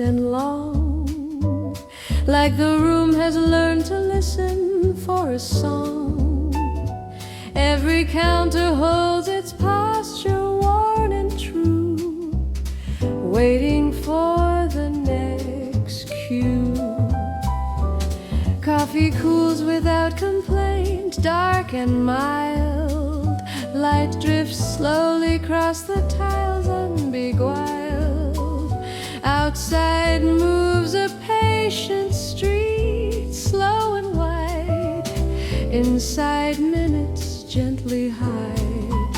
and long, like the room has learned to listen for a song. Every counter holds its posture worn and true, waiting for the next cue. Coffee cools without complaint, dark and mild. Light drifts slowly across the tiles unbeguiled. Outside moves a patient street, slow and wide. Inside minutes gently hide.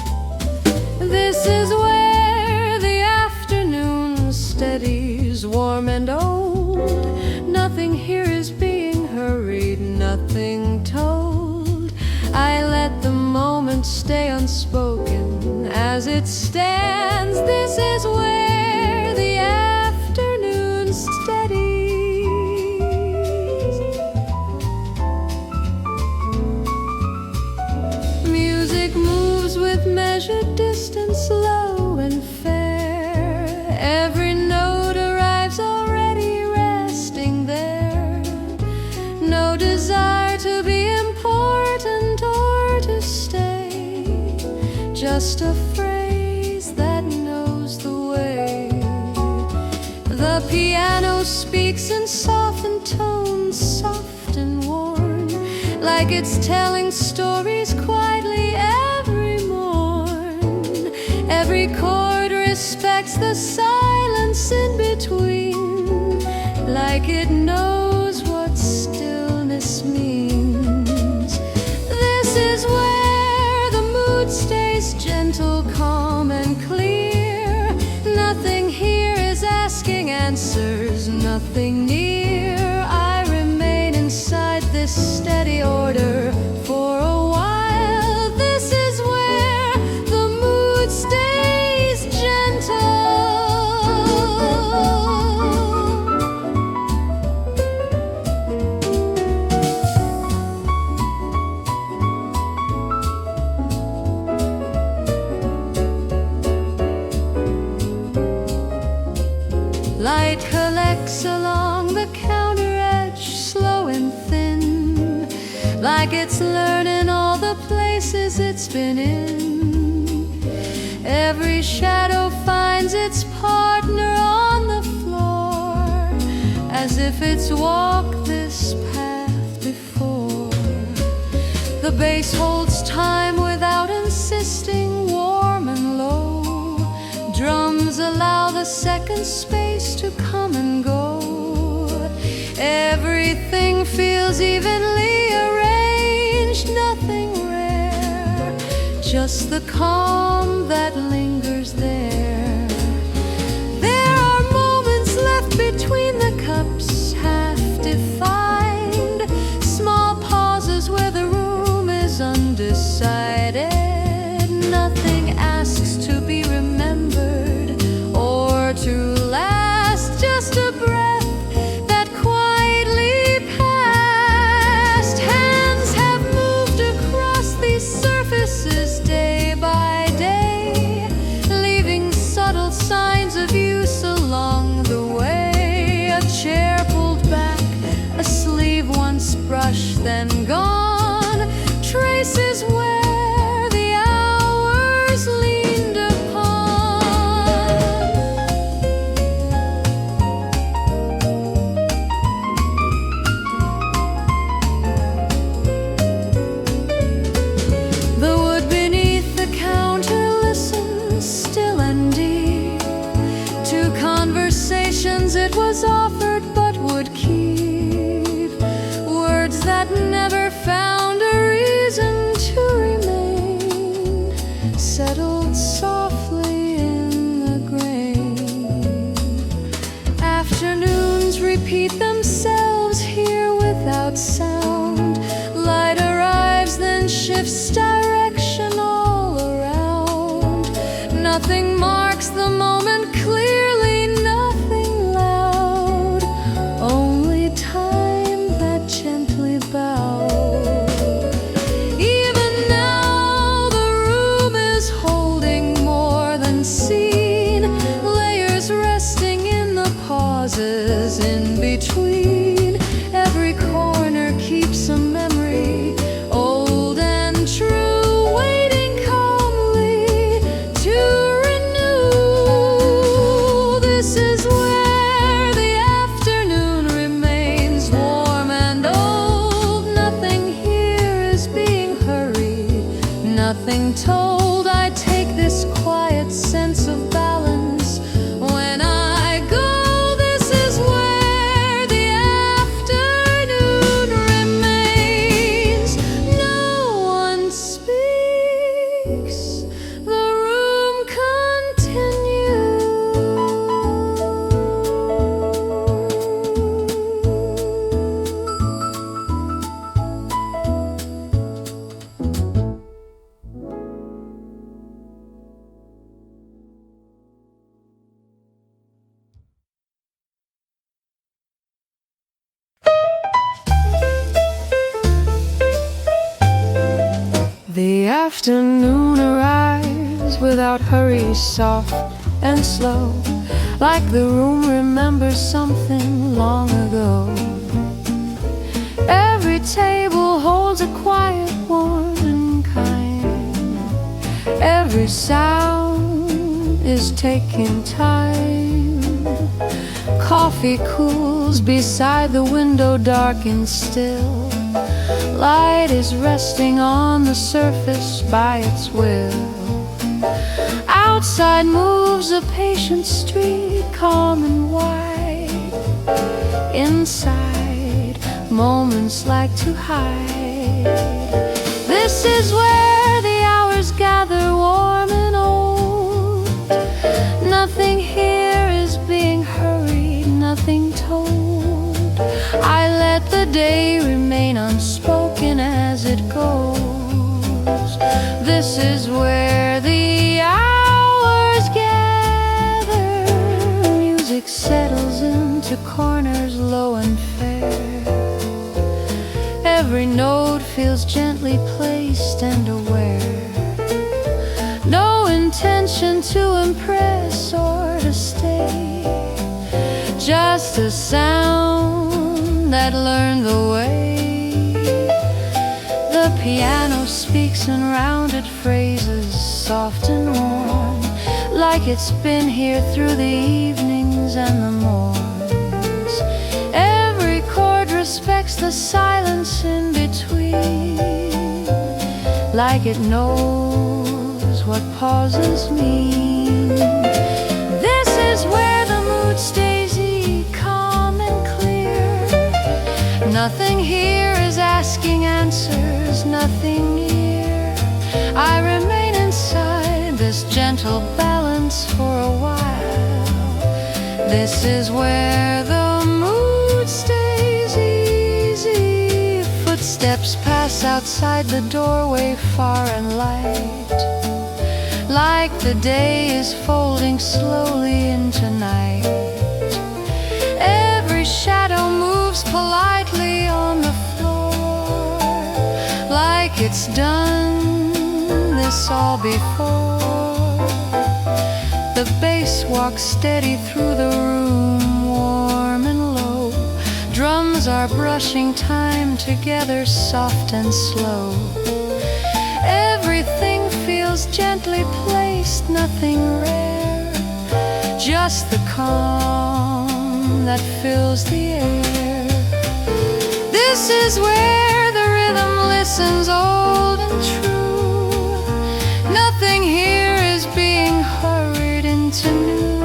This is where the afternoon steadies, warm and old. Nothing here is being hurried, nothing told. I let the moment stay unspoken as it stands. This is where the afternoon steadies. Music moves with measured distance, slow and fair. Every note arrives already resting there. No desire to be important or to stay, just a phrase that knows the way. The piano speaks in softened tones, soft and worn, like it's telling stories quietly every morn. Every chord respects the silence in between, like it knows what stillness means. This is where the mood stays gentle, calm and clear. Nothing here is asking answers, nothing near. I remain inside this steady order for a while. This is where the mood stays gentle. Light collects along the counter edge, slow and thin, like it's learning all the places it's been in. Every shadow finds its partner on the floor, as if it's walked this path before. The bass holds time without insisting, warm and low. Drums allow the second space to come and go. Everything feels evenly arranged, nothing rare, just the calm that lingers there. There are moments left between the cups, half defined, small pauses where the room is undecided. Nothing asks to be remembered or to last, just a breath that quietly passed. Hands have moved across these surfaces day by day, leaving subtle signs of use along the way. A chair pulled back, a sleeve once brushed then gone, traces where the hours leaned upon. The wood beneath the counter listens still and deep to conversations it was offered but would keep, words that never found a reason to remain, settled softly in the grain. Afternoons repeat themselves here without sound. Light arrives, then shifts direction all around. Nothing marks the moment clearly, nothing loud, only time that gently bows. Even now the room is holding more than seen, layers resting in the pauses. pauses in between. Every corner keeps a memory, old and true, waiting calmly to renew. This is where the afternoon remains warm and old. Nothing here is being hurried, nothing told. I take this quiet sense of balance when I go. This is where the afternoon remains. No one speaks, the room continues. The afternoon arrives without hurry, soft and slow, like the room remembers something long ago. Every table holds a quiet womankind. Every sound is taking time. Coffee cools beside the window, dark and still. Light is resting on the surface by its will. Outside moves a patient street, calm and wide. Inside, moments like to hide. This is where the hours gather, warm and old. Nothing here is being hurried, nothing told. I let the day remain unspoken as it goes. This is where the hours gather. Music settles into corners low and fair. Every note feels gently placed and aware. No intention to impress or to stay, just a sound that learned the way. The piano speaks in rounded phrases, soft and warm, like it's been here through the evenings and the morns. Every chord respects the silence in between, like it knows what pauses mean. This is where the mood stays calm and clear. Nothing here is asking answers, nothing near. I remain inside this gentle balance for a while. This is where the mood stays easy. Footsteps pass outside the doorway, far and light, like the day is folding slowly into night. Every shadow moves politely on the floor, like it's done this all before. The bass walks steady through the room, warm and low. Drums are brushing time together, soft and slow. Everything feels gently placed, nothing rare, just the calm that fills the air. This is where the rhythm listens, old and true. Nothing here is being hurried into new.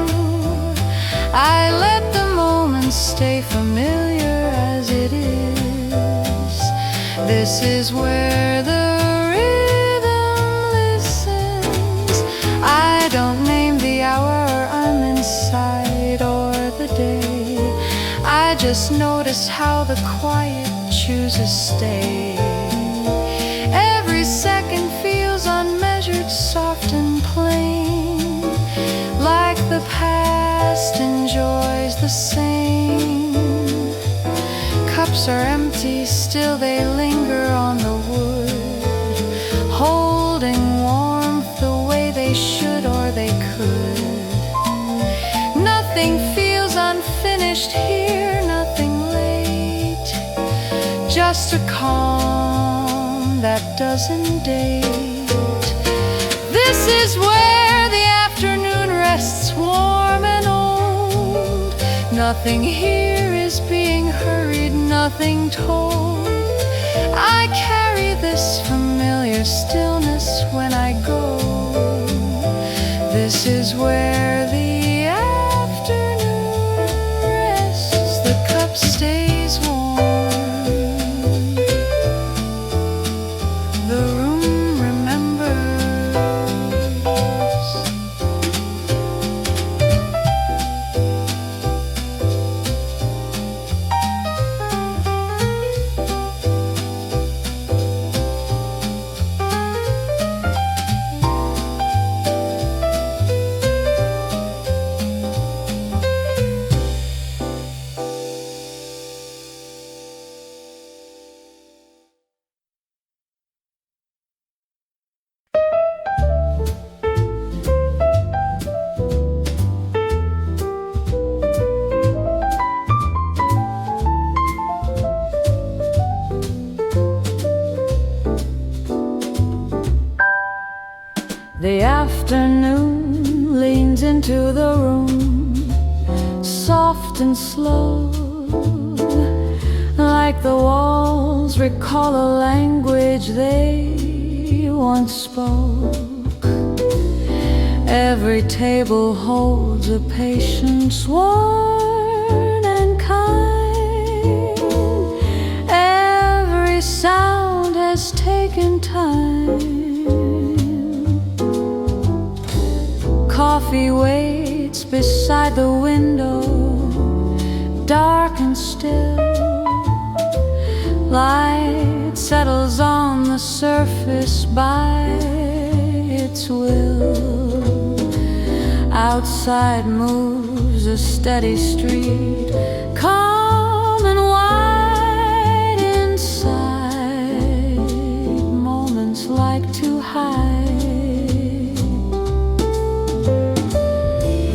I let the moments stay familiar as it is. This is where the rhythm listens. I don't name the hour I'm inside or the day. I just notice how the quiet chooses stay. Every second feels unmeasured, soft and plain, like the past enjoys the same. Cups are empty, still they linger on the wood, holding warmth the way they should or they could. Nothing feels unfinished here, just a calm that doesn't date. This is where the afternoon rests warm and old. Nothing here is being hurried, nothing told. I carry this familiar stillness when I go. This is where the afternoon rests. The cup stays warm. The room remembers. The afternoon leans into the room, soft and slow, like the walls recall a language they once spoke. Every table holds a patience worn and kind. Every sound has taken time. Coffee waits beside the window, dark and still. Light settles on the surface by its will. Outside moves a steady street, calm and wide. Inside, moments like to hide.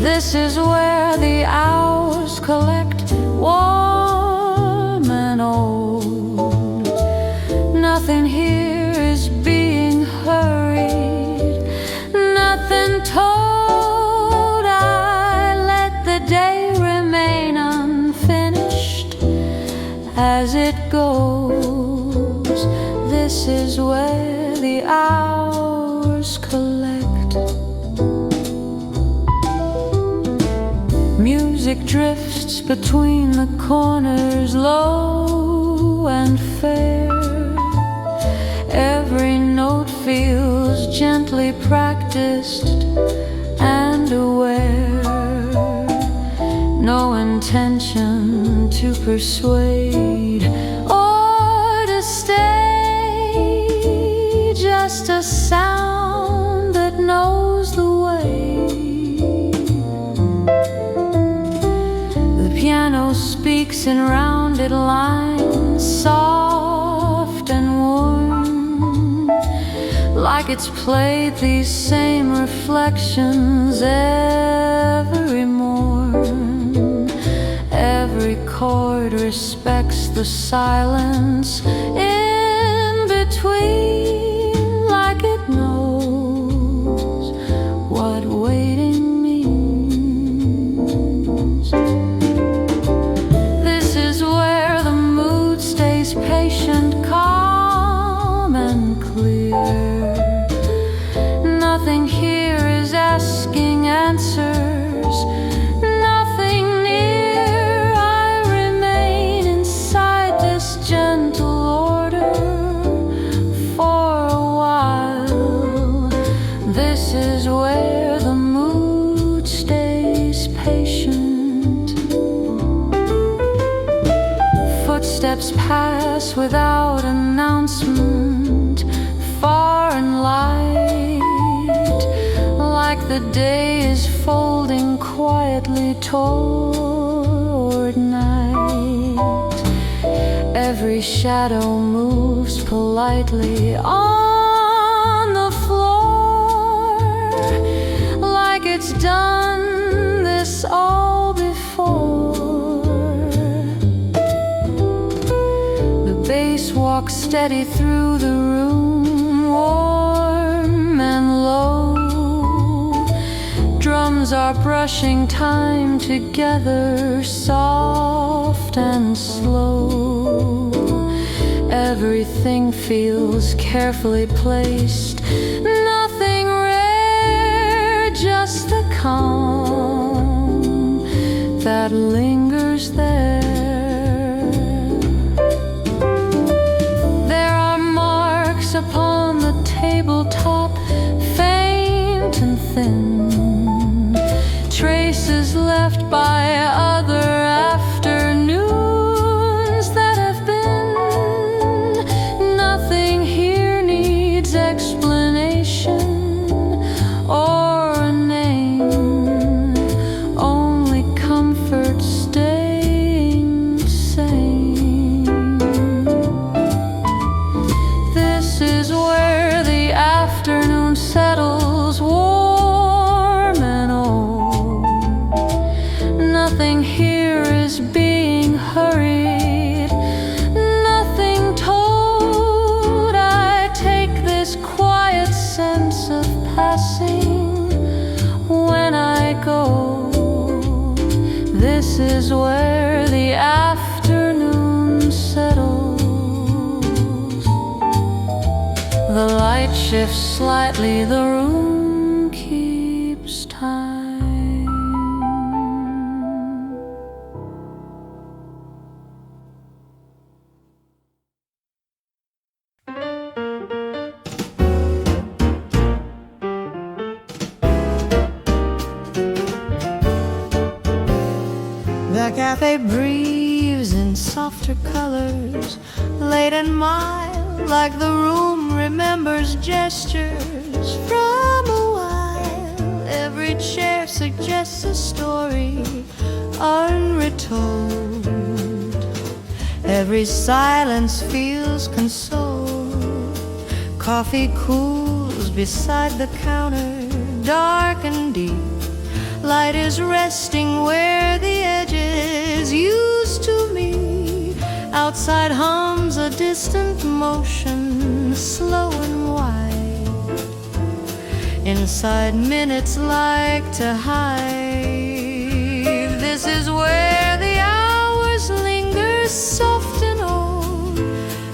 This is where the hours collect, warm and old. Nothing here is being hurried, nothing told. I let the day remain unfinished as it goes. This is where the hours collect. Music drifts between the corners, low and fair. Every note feels gently practiced and aware. No intention to persuade or to stay, just a sound that knows the way. Piano speaks in rounded lines, soft and warm, like it's played these same reflections every morn. Every chord respects the silence in between, like it knows what waiting means. Patient, calm and clear. Nothing here is asking answers, nothing near. I remain inside this gentle order for a while. This is where the mood stays patient. Footsteps pass without announcement, far and light, like the day is folding quietly toward night. Every shadow moves politely on the floor, like it's done this all before. Bass walk steady through the room, warm and low. Drums are brushing time together, soft and slow. Everything feels carefully placed, nothing rare, just the calm that lingers there. There are marks upon the tabletop, faint and thin, traces left by other afternoons that have been. Nothing here needs explanation or a name, only comfort staying sane. This is where the afternoon settles, warm and old. Nothing here is being hurried, nothing told. I take this quiet sense of passing when I go. This is where the afternoon settles. The light shifts slightly, the room keeps time. The cafe breathes in softer colors, late and mild, like the room remembers gestures from a while. Every chair suggests a story unretold. Every silence feels consoled. Coffee cools beside the counter, dark and deep. Light is resting where the edges used to meet. Outside hums a distant motion, slow and wide. Inside minutes like to hide. This is where the hours linger, soft and old.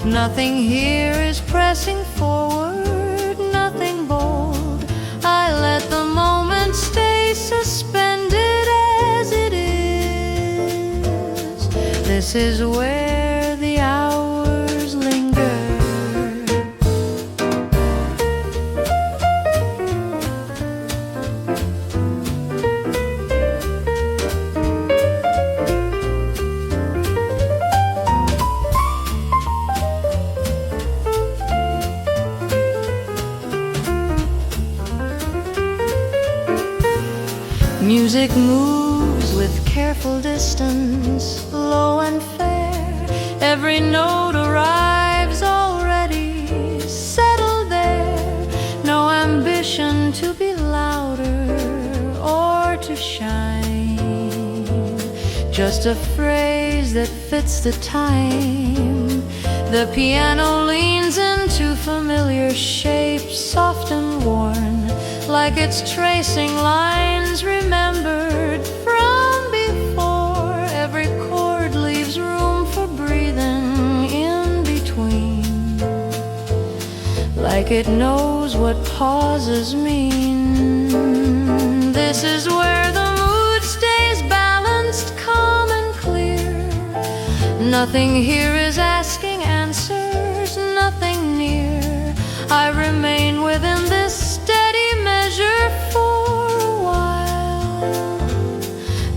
Nothing here is pressing forward, nothing bold. I let the moment stay suspended as it is. This is where the hours linger. Music moves with careful distance, low and fair. Every note arrives already settled there. No ambition to be louder or to shine, just a phrase that fits the time. The piano leans into familiar shapes, soft and worn, like it's tracing lines remembered from before. Every chord leaves room for breathing in between, like it knows what pauses mean. This is where the mood stays balanced, calm and clear. Nothing here is asking answers, nothing near. I remain within this steady measure for a while.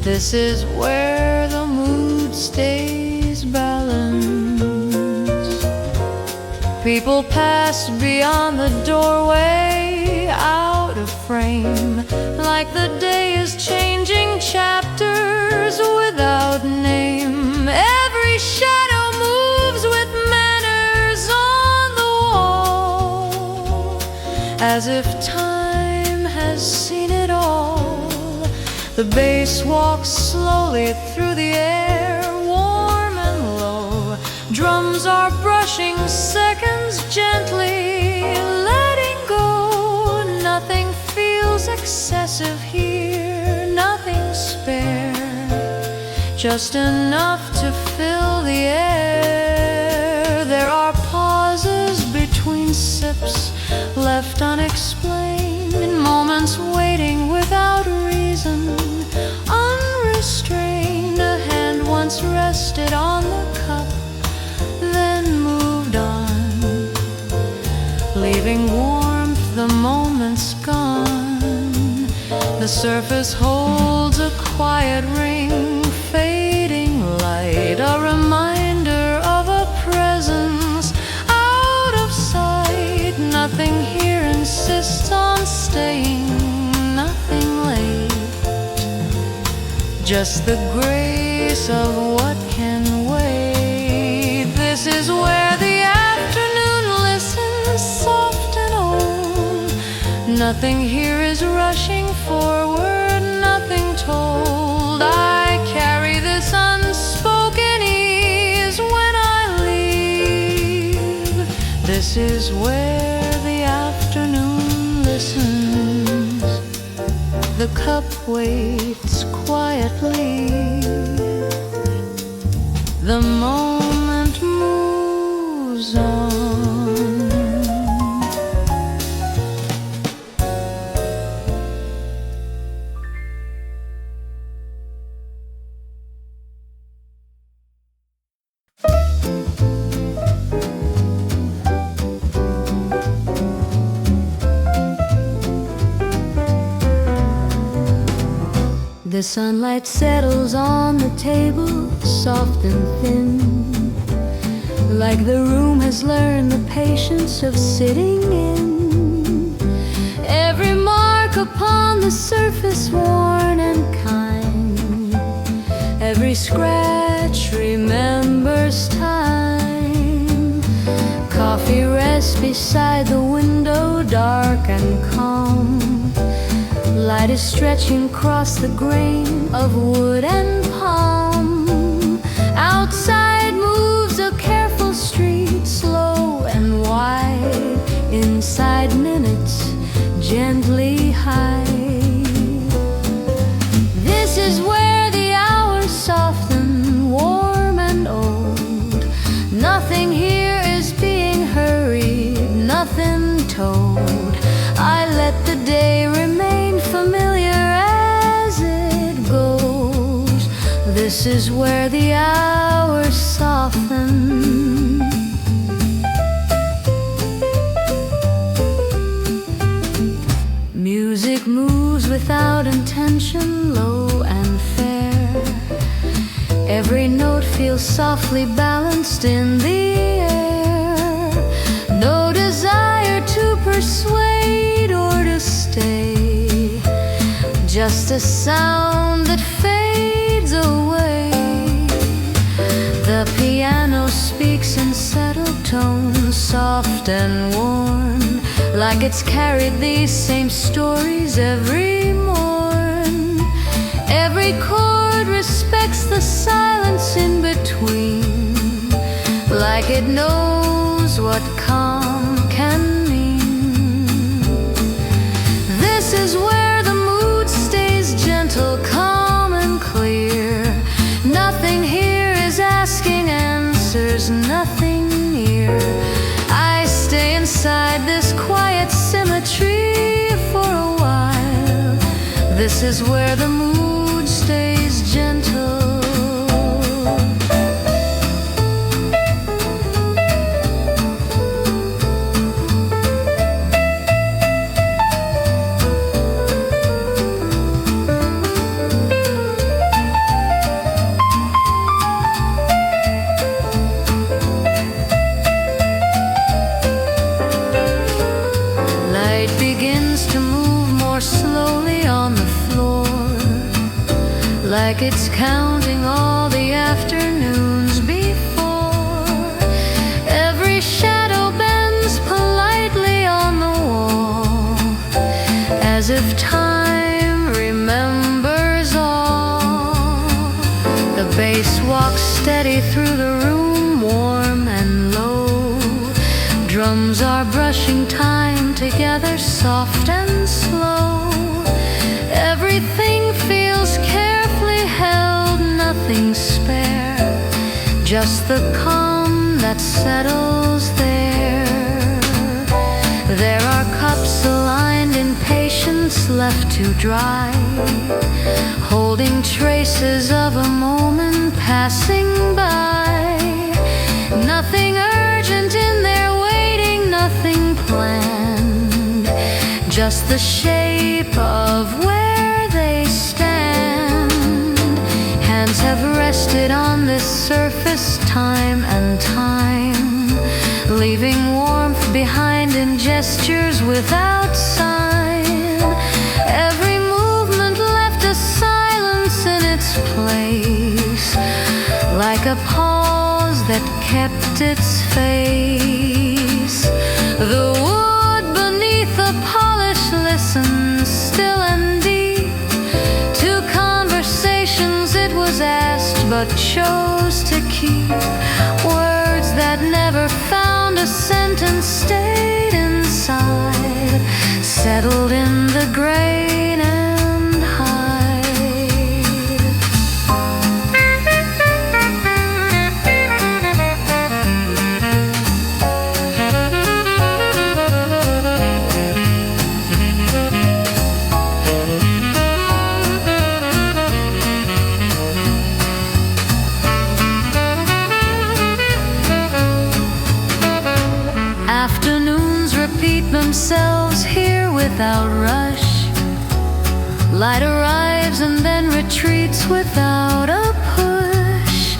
This is where the mood stays balanced. People pass beyond the doorway, out of frame, like the day is changing chapters without name. Every shadow moves with manners on the wall, as if time has seen it all. The bass walks slowly through the air, warm and low, Drums are brushing seconds gently, letting go. Nothing feels excessive here, nothing spare, just enough to fill the air. There are pauses between sips left unexplained, moments waiting without reason, unrestrained. A hand once rested on the cup, then moved on, leaving warmth the moment's gone. The surface holds a quiet ring, fading light, a reminder of a presence out of sight. Nothing here insists on staying, nothing late, just the grace of what can wait. This is where the afternoon listens, soft and old. Nothing here is rushing forward, nothing told. I carry this unspoken ease when I leave. This is where the afternoon listens. The cup waits quietly. The moment moves on. The sunlight settles on the table, soft and thin, like the room has learned the patience of sitting in. Every mark upon the surface worn and kind, every scratch remembers time. Coffee rests beside the window, dark and calm. Light is stretching across the grain of wood and palm. Outside moves a careful street, slow and wide. Inside minutes gently hide. This is where the hours soften, warm and old. Nothing here is being hurried, nothing told. I let the day remain familiar as it goes. This is where the hours soften. Music moves without intention, low and fair. Every note feels softly balanced in the air. No desire to persuade or to stay, just a sound that fades away. The piano speaks in settled tones, soft and worn, like it's carried these same stories every morn. Every chord respects the silence in between, like it knows what calm can mean. This is where the mood stays gentle, calm and clear. Nothing here is asking answers, nothing near. I stay inside this quiet symmetry for a while. This is where the mood stays gentle. Begins to move more slowly on the floor, like it's counting all the afternoons before. Every shadow bends politely on the wall, as if time remembers all. The bass walks steady through the room, warm and low. Drums are brushing time together, soft and slow. Everything feels carefully held, nothing spare, just the calm that settles there. There are cups aligned in patience left to dry, holding traces of a moment passing by. Nothing urgent in their waiting, nothing planned, just the shape of where they stand. Hands have rested on this surface time and time, leaving warmth behind in gestures without sign. Every movement left a silence in its place, like a pause that kept its face. The wood beneath the polish listens still and deep to conversations it was asked but chose to keep. Words that never found a sentence stayed inside, settled in the grain and hide. Afternoons repeat themselves here without rush. Light arrives and then retreats without a push.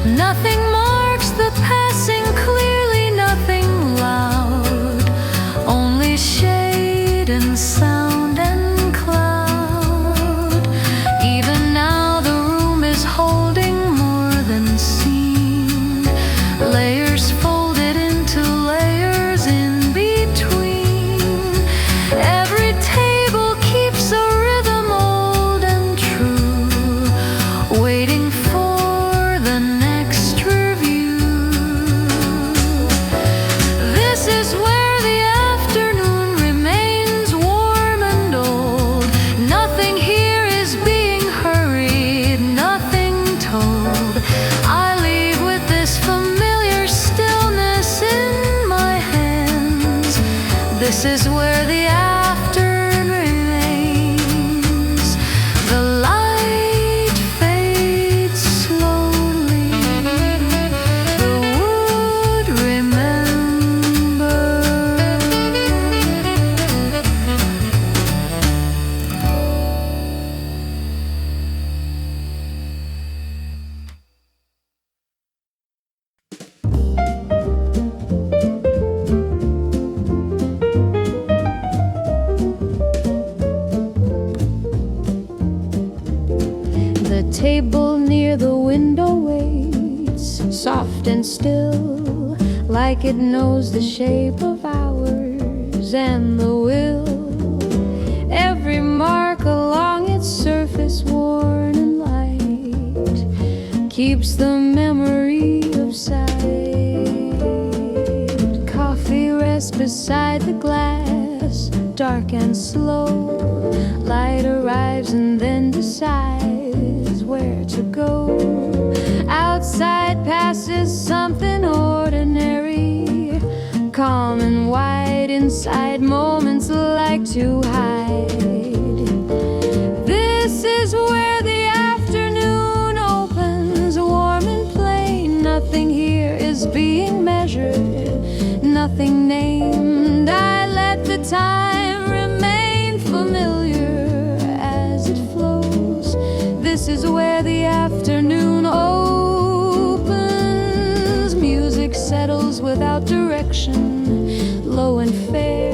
Nothing marks the passing clearly, nothing loud, only shade and sound and cloud. Even now the room is holding more than seen, layers folded into layers in between. Every table keeps a rhythm old and true, waiting for the next review. This is where the afternoon remains warm and old. Nothing here is being hurried, nothing told. I leave with this familiar stillness in my hands. This is where the afternoon remains. The light fades slowly, the wood remembers. The table near the window waits, soft and still, like it knows the shape of hours and the will. Every mark along its surface, worn and light, keeps the memory of sight. Coffee rests beside the glass, dark and slow. Light arrives and then decides where to go. Outside passes something ordinary, calm and wide. Inside moments like to hide. This is where the afternoon opens, warm and plain. Nothing here is being measured, nothing named. I let the time remain familiar as it flows. This is where the afternoon opens. Music settles without direction, low and fair.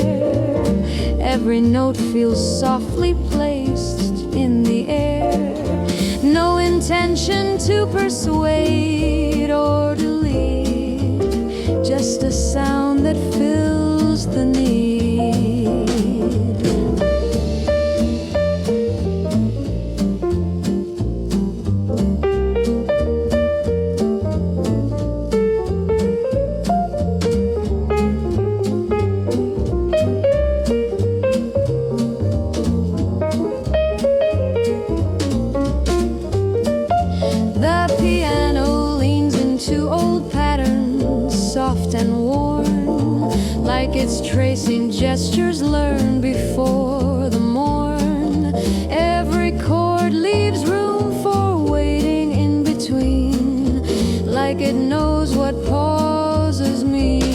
Every note feels softly placed in the air. No intention to persuade or delete, just a sound that fills the need. and worn, like it's tracing gestures learned before the morn. Every chord leaves room for waiting in between, like it knows what pauses mean.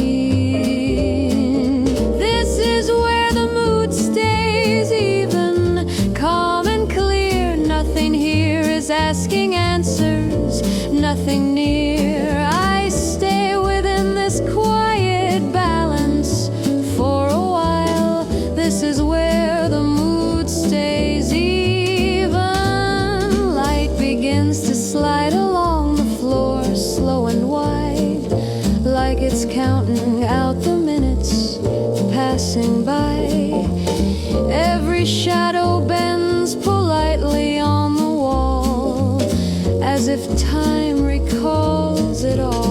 This is where the mood stays even, calm and clear. Nothing here is asking answers, nothing near. I stay within this quiet balance for a while. This is where the mood stays even. Light begins to slide along the floor, slow and wide, like it's counting out the minutes passing by. Every shadow bends politely on the wall, as if time recalls it all.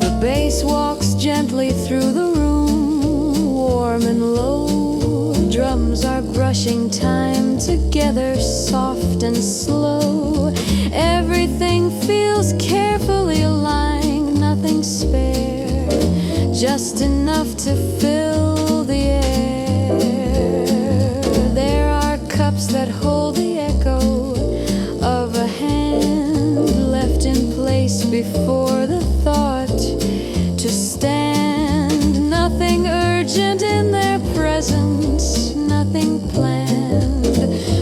The bass walks gently through the room, warm and low. Drums are brushing time together, soft and slow. Everything feels carefully aligned, nothing spare, just enough to fill the air. There are cups that hold the echo of a hand left in place before the thought to stand. Nothing urgent in their presence, nothing planned,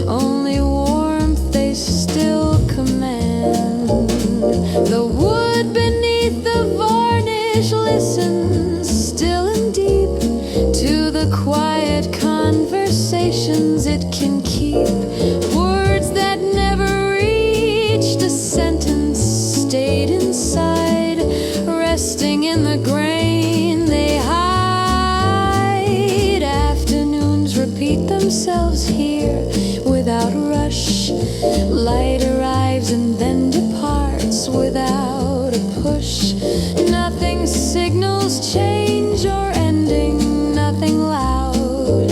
only warmth they still command. The wood beneath the varnish listens still and deep to the quiet conversations it can keep. Words that never reached a sentence stayed inside, resting in the grain they hide. Afternoons repeat themselves here without rush. Light arrives and then departs without a push. Nothing signals change or ending, nothing loud,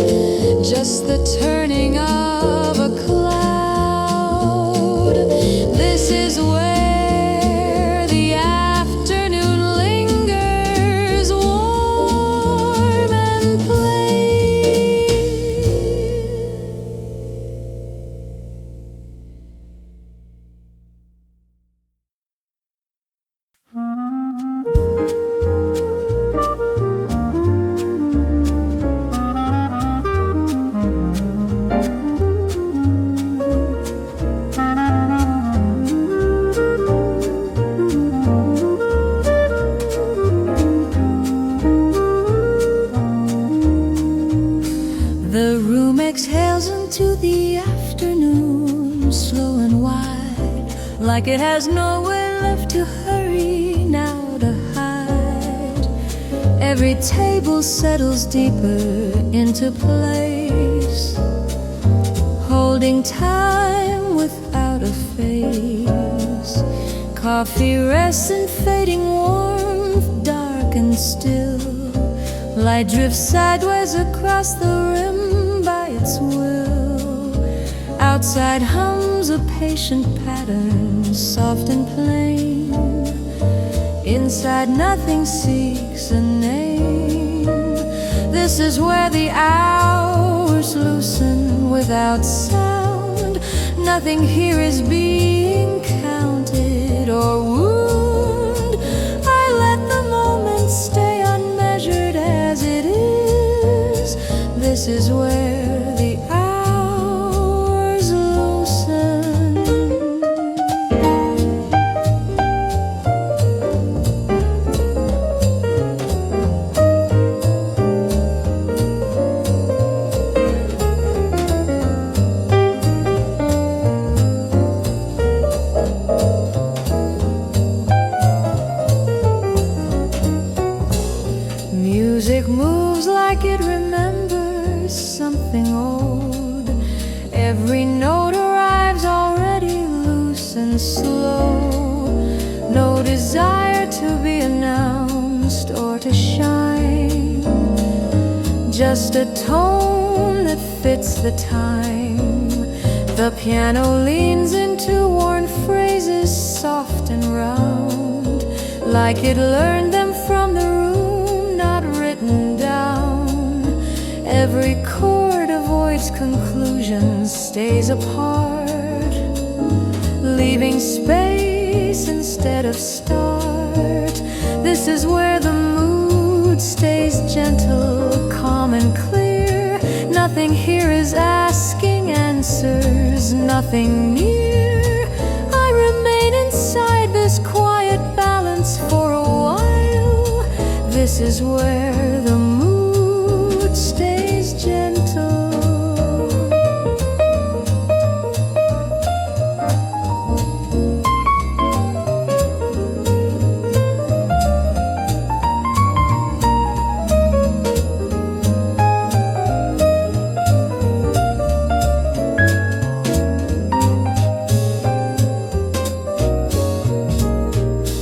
just the turning of a cloud. This is where the afternoon lingers, warm and plain. The room exhales into the afternoon, slow and wide, like it has nowhere left to hurry now to hide. Every table settles deeper into place, holding time without a face. Coffee rests in fading warmth, dark and still. Light drifts sideways across the rim by its will. Outside hums a patient pattern, soft and plain. Inside nothing seeks a name. This is where the hours loosen without sound. Nothing here is being counted or wound. I let the moment stay unmeasured as it is. This is where the hours loosen. Music moves like it remembers something slow. No desire to be announced or to shine, just a tone that fits the time. The piano leans into worn phrases, soft and round, like it learned them from the room, not written down. Every chord avoids conclusions, stays apart, leaving space instead of start. This is where the mood stays gentle, calm and clear. Nothing here is asking answers, nothing near. I remain inside this quiet balance for a while. This is where the mood stays gentle.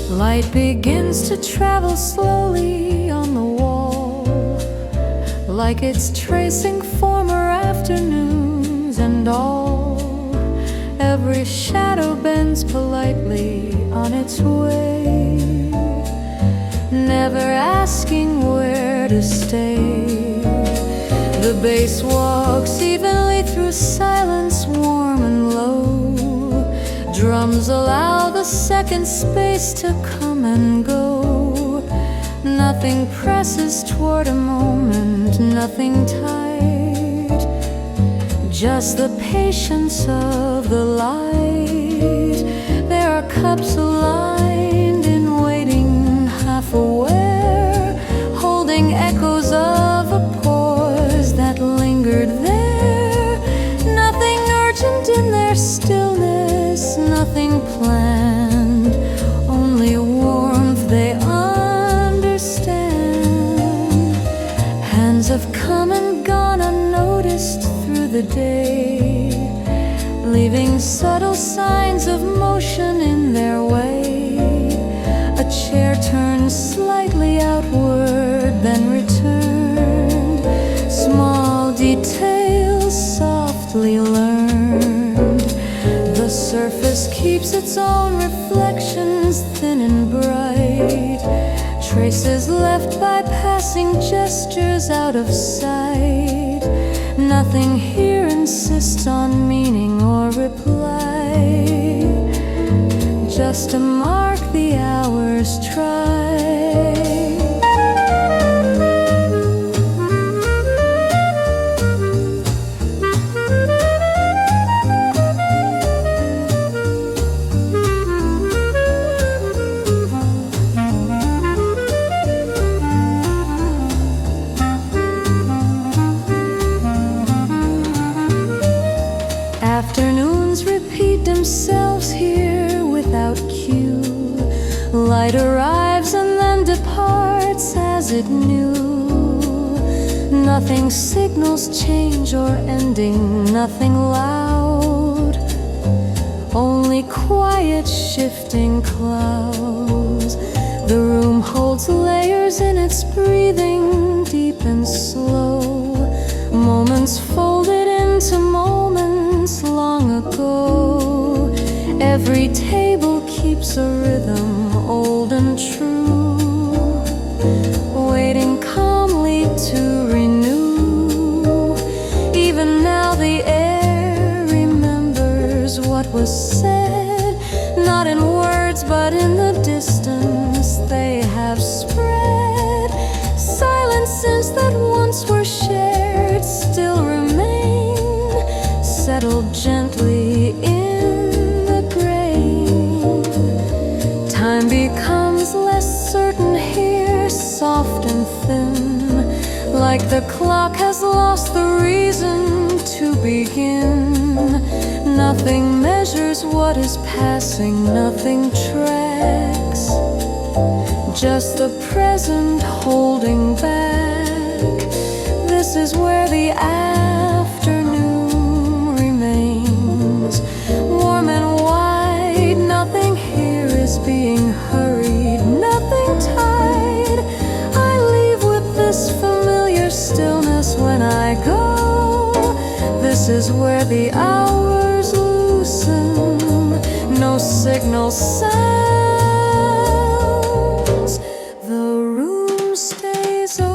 Light begins to travel slowly on the wall, like it's tracing former afternoons and all. Every shadow bends politely on its way, never asking where to stay. The bass walks evenly through silence, warm and low. Drums allow the second space to come and go. Nothing presses toward a moment, nothing tight, just the patience of the light. There are cups aligned in waiting, half aware, holding echoes of a pause that lingered there. Nothing urgent in their stillness, nothing planned, only warmth they understand. Hands have come and gone unnoticed through the day, leaving subtle signs of motion in their way. A chair turned slightly outward, then returned. Small details softly learned. The surface keeps its own reflections, thin and bright, traces left by passing gestures out of sight. Nothing here insists on meaning or reply, just to mark the hours try. Afternoons repeat themselves here without cue. Light arrives and then departs as it knew. Nothing signals change or ending, nothing loud, only quiet shifting clouds. The room holds layers in its breathing, deep and slow. Moments folded into moments long ago. Every table keeps a rhythm, old and true, waiting calmly to renew. Even now the air remembers what was said, not in words but in the distance they have spread. Silences that once were shared still remain, settled gently in the grain. Time becomes less certain here, soft and thin, like the clock has lost the reason to begin. Nothing measures what is passing, nothing tracks, just the present holding back. This is where the afternoon remains, warm and wide, not is where the hours loosen. No signal sounds, the room stays open.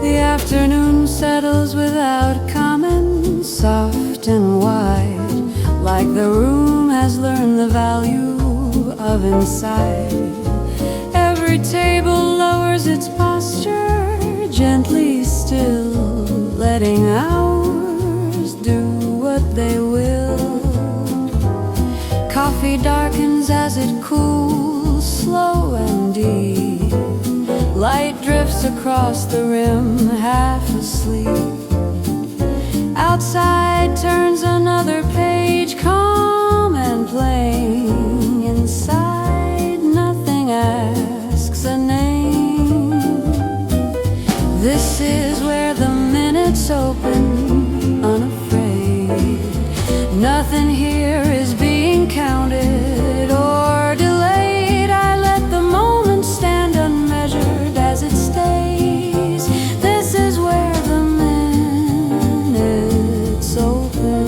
The afternoon settles without comment, soft and wide, like the room has learned the value of inside. Every table lowers its posture, gently still, letting hours do what they will. Coffee darkens as it cools, slow and deep. Light drifts across the rim, half asleep. Outside turns another page, calm and plain. Inside, nothing asks a name. This is where the minutes open, unafraid. Nothing here is being counted or delayed. I let the moment stand unmeasured as it stays. This is where the minutes open.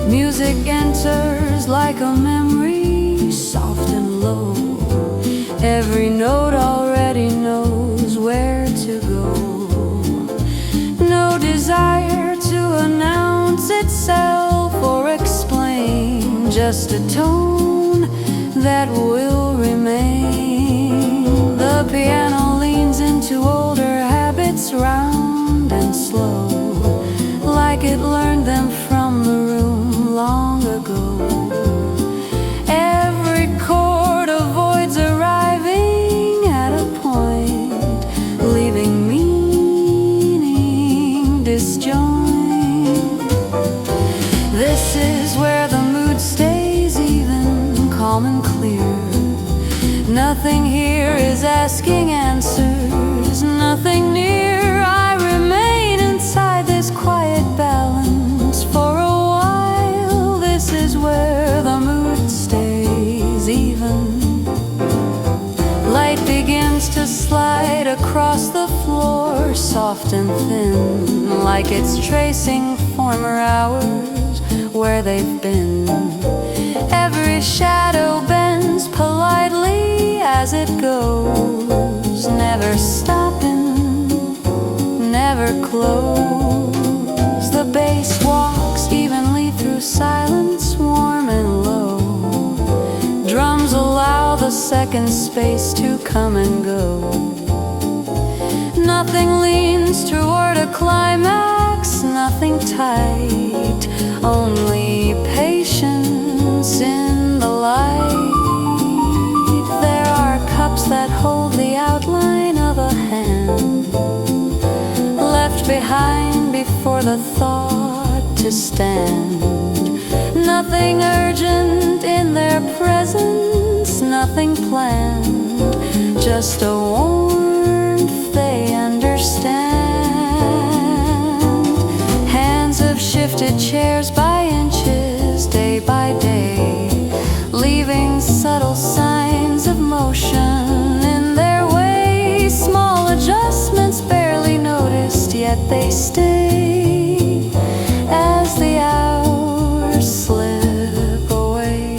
Music enters like a memory, soft and low. Every note already knows where to go. No desire to announce itself or explain, just a tone that will remain. The piano leans into older habits, round and slow, like it learned them from the room long ago. Every chord avoids arriving at a point, leaving meaning disjoint. This is where the mood stays even, calm and clear. Nothing here is asking answers, nothing near. I remain inside this quiet balance for a while. This is where the mood stays even. Light begins to slide across the floor, soft and thin, like it's tracing former hours where they've been. Every shadow bends politely as it goes, never stopping, never close. The bass walks evenly through silence, warm and low. Drums allow the second space to come and go. Nothing leans toward a climax, nothing tight, only patience in the light. There are cups that hold the outline of a hand, left behind before the thought to stand. Nothing urgent in their presence, nothing planned, just a warmth they understand. Hands have shifted chairs by inches, day by day, leaving subtle signs of motion in their way. Small adjustments barely noticed, yet they stay as the hours slip away.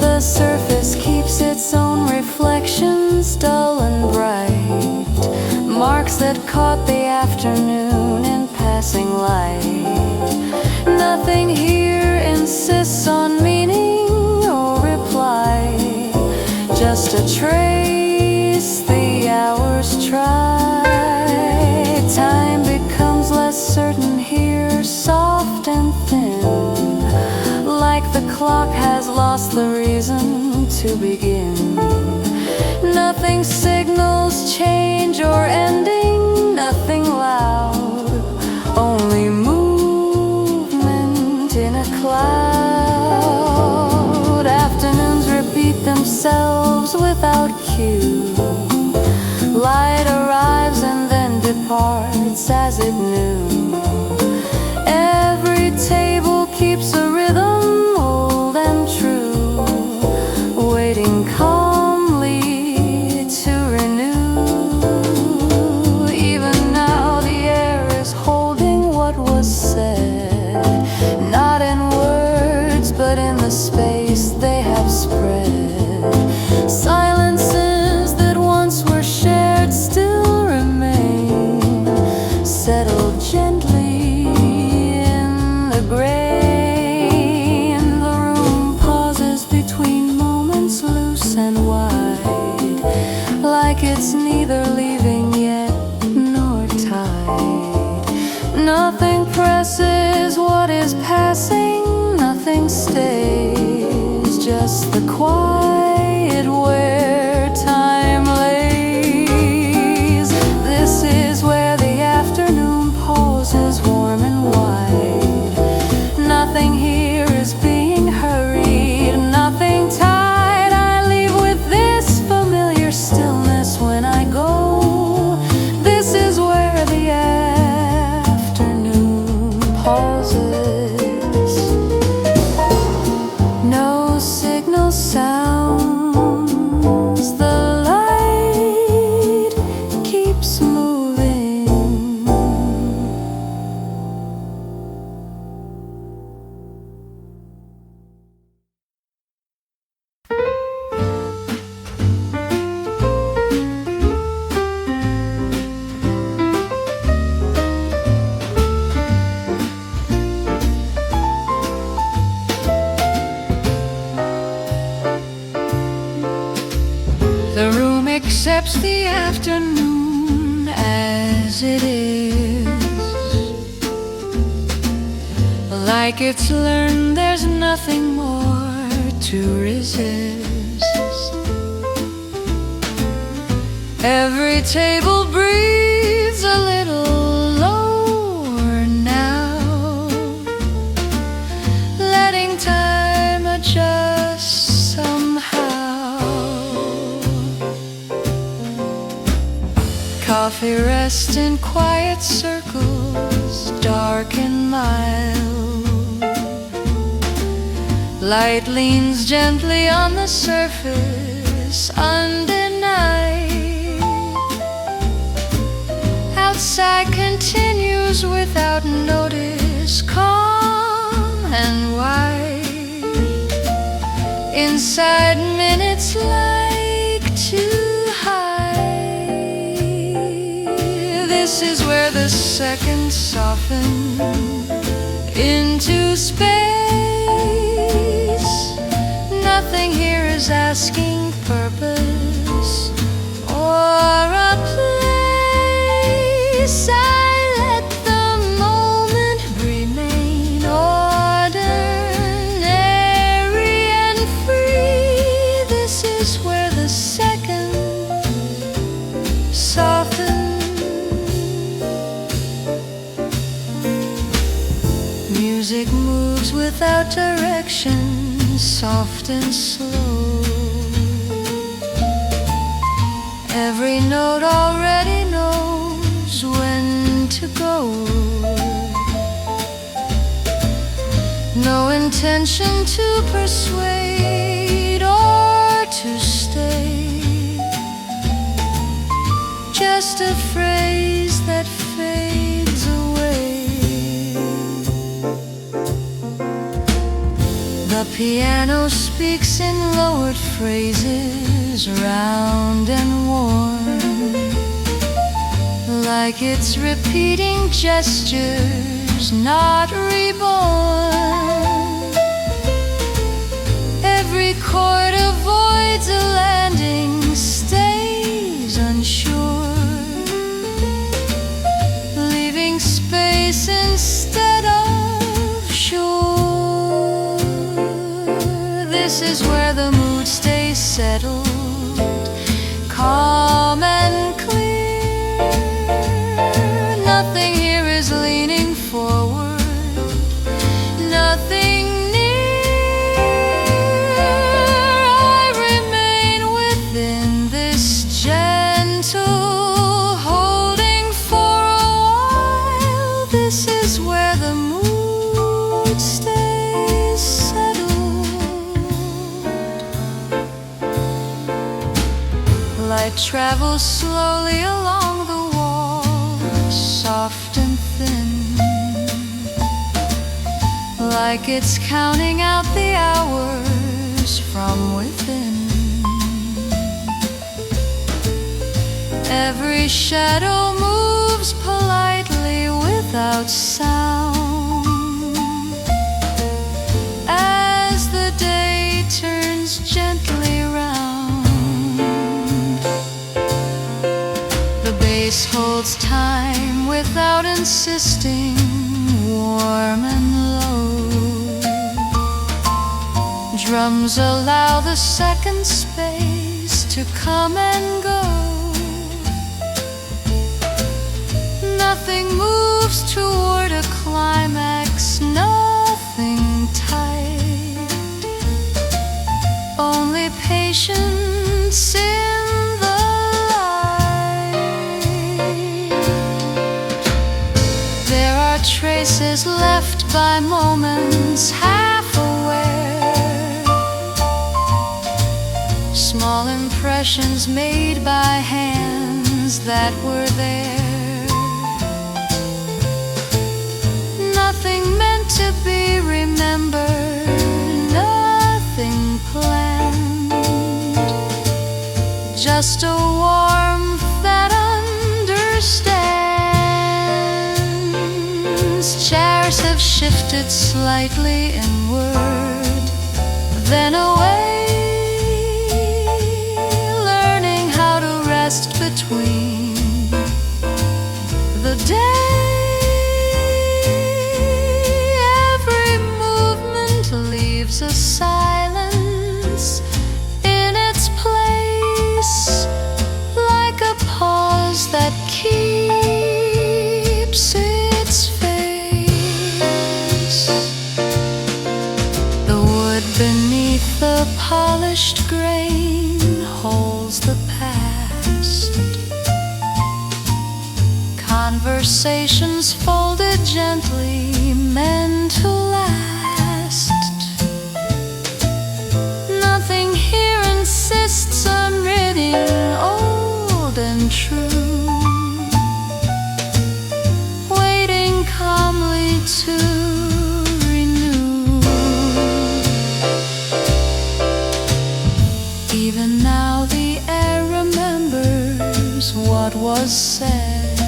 The surface keeps its own reflections, dull and bright, marks that caught the afternoon in passing light. Nothing here insists on meaning or reply, just a trace the hours try. Time becomes less certain here, soft and thin, like the clock has lost the reason to begin. Nothing signals change or ending, nothing loud, only movement cloud. Afternoons repeat themselves without cue. Light arrives and then departs as it knew. Every table keeps a rhythm old and true, waiting calmly to renew. Even now the air is holding what was said, not in words but in the space they have spread. Silences that once were shared still remain, settled gently in the grain. The room pauses between moments loose and wide, like it's neither leaving yet nor tied. Nothing presses what is passing, nothing stays, just the quiet where time lays. This is where the afternoon pauses warm and wide. Nothing here is being hurried, nothing tied. I leave with this familiar stillness when I go. This is where the afternoon pauses. No signal sounds, the light keeps moving. The room accepts the afternoon as it is, like it's learned there's nothing more to resist. Every table breathes a little lower now, letting time adjust somehow. Coffee rests in quiet circles, dark and mild. Light leans gently on the surface, undenied. Outside continues without notice, calm and wide. Inside minutes like to hide. This is where the seconds soften into space. Nothing here is asking purpose or a place. I let the moment remain ordinary and free. This is where the seconds soften. Music moves without direction, soft and slow. Every note already knows when to go. No intention to persuade or to stay, just a phrase that fades away. The piano speaks in lowered phrases, round and warm, like it's repeating gestures not reborn. Every chord avoids a landing, stays unsure, leaving space instead of shore. This is where the mood stays settled, calm and clear. Nothing here is leaning forward, nothing travels slowly along the wall, soft and thin, like it's counting out the hours from within. Every shadow moves politely without sound, as the day turns gently round. The bass holds time without insisting, warm and low. Drums allow the second space to come and go. Nothing moves toward a climax, nothing tight, only patience in the light. There are traces left by moments half aware, small impressions made by hands that were there. Nothing meant to be remembered, nothing planned, just a warmth that understands. Chairs have shifted slightly inward, then away, learning how to rest between the days. A silence in its place, like a pause that keeps its face. The wood beneath the polished grain holds the past. Conversations folded gently, meant to last. Nothing here insists on reading old and true, waiting calmly to renew. Even now the air remembers what was said,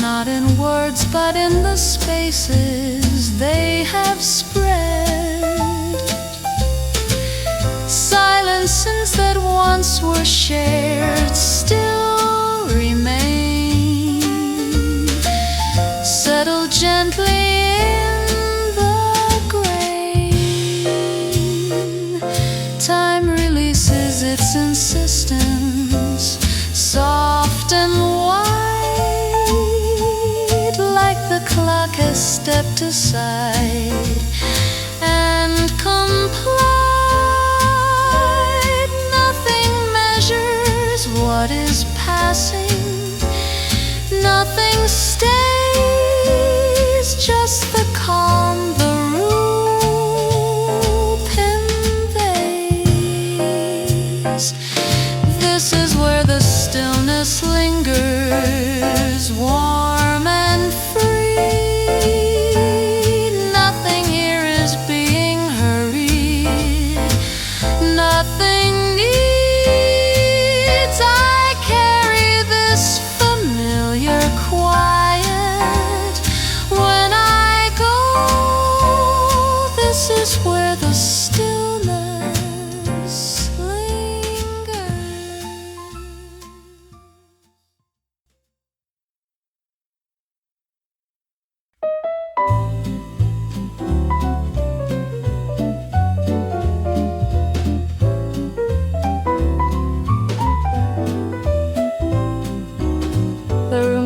not in words but in the spaces they have spread. Silences that once were shared still remain, settle gently in the grain. Time releases its insistence, soft and white, like the clock has stepped aside and complied. What is passing? Nothing stays, just the calm the room invades. This is where the stillness lingers, warm and free. Nothing here is being hurried, nothing needs. I carry this familiar quiet when I go. This is where the stillness lingers.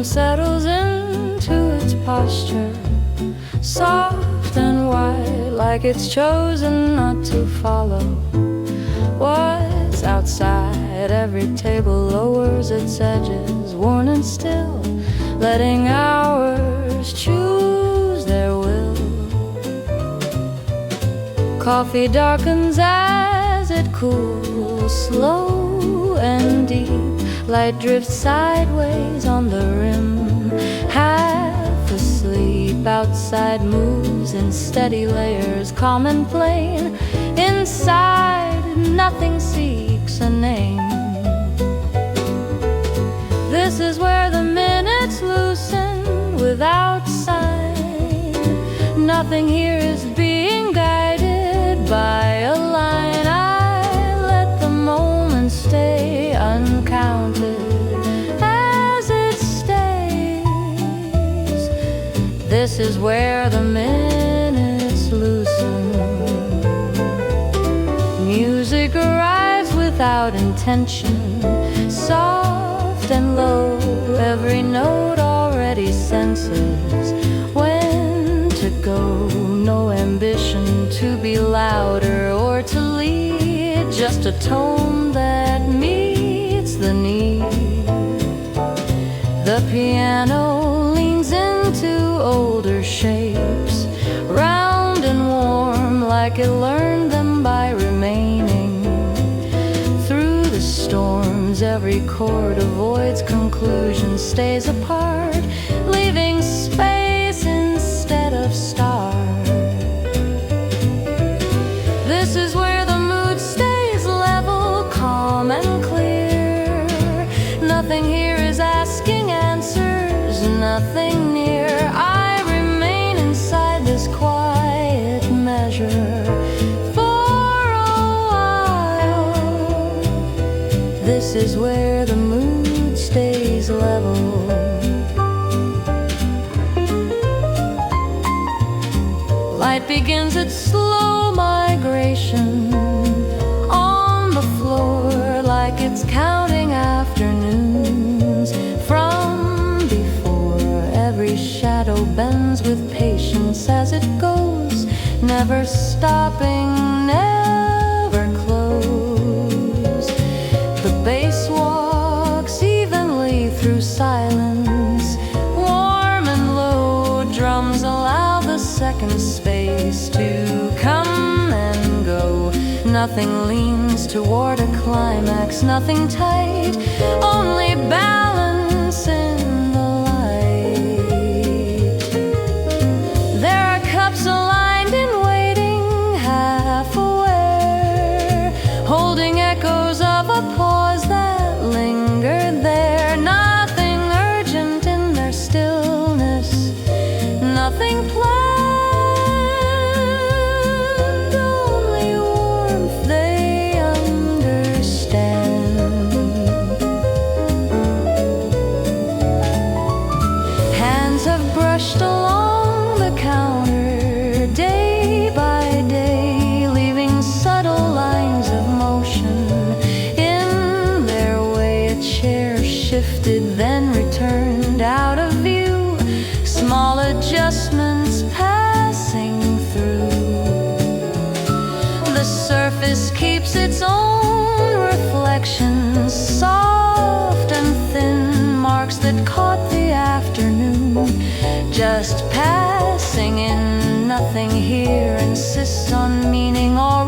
Settles into its posture, soft and white, like it's chosen not to follow what's outside. Every table lowers its edges, worn and still, letting hours choose their will. Coffee darkens as it cools, slow and deep. Light drifts sideways on the rim, half asleep. Outside moves in steady layers, calm and plain. Inside, nothing seeks a name. This is where the minutes loosen without sign. Nothing here is being guided by a line. I let the moment stay uncounted as it stays. This is where the minutes loosen. Music arrives without intention, soft and low. Every note already senses when to go. No ambition to be louder or to lead, just a tone that meets the need. The piano leans into older shapes, round and warm, like it learned them by remaining. Through the storms, every chord avoids conclusion, stays apart, leaving space instead of start. This is where the mood stays level, calm and clear. Nothing here is asking answers, nothing near. I remain inside this quiet measure for a while. This is where the mood stays level. Light begins its slow migration on the floor, like it's counting afternoons from before. Every shadow bends with patience as it goes, never stopping, never close. The bass walks evenly through silence, warm and low. Drums allow the second space to come and go. Nothing leans toward a climax, nothing tight, only balance in the light. There are cups aligned in waiting, half aware, holding echoes of a pause that lingered there. Nothing urgent in their stillness, nothing planned. Along the counter, day by day, leaving subtle lines of motion in their way. A chair shifted, then returned out of view, small adjustments passing through. The surface keeps its own reflections, soft and thin, marks that caught the afternoon, just passing in. Nothing here insists on meaning or